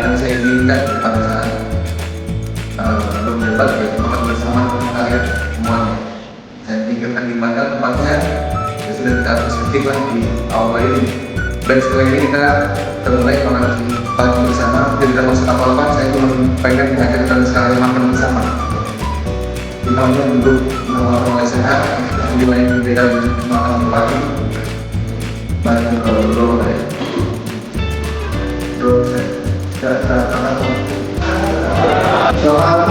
yang saya inginkan pada saat berdebat yaitu makan bersama dengan kalian semuanya. Saya pikirkan di mana tempatnya ya sudah kita perspektifkan di awal ini, dan setelah ini kita mulai makan bersama. Jadi kita masuk apa-apa, saya cuma pengen mengajarkan sekalian makan bersama. Kita hanya duduk mulai sehat, mulai berbeda makan pagi, banyak bro saya. Bro saya, soal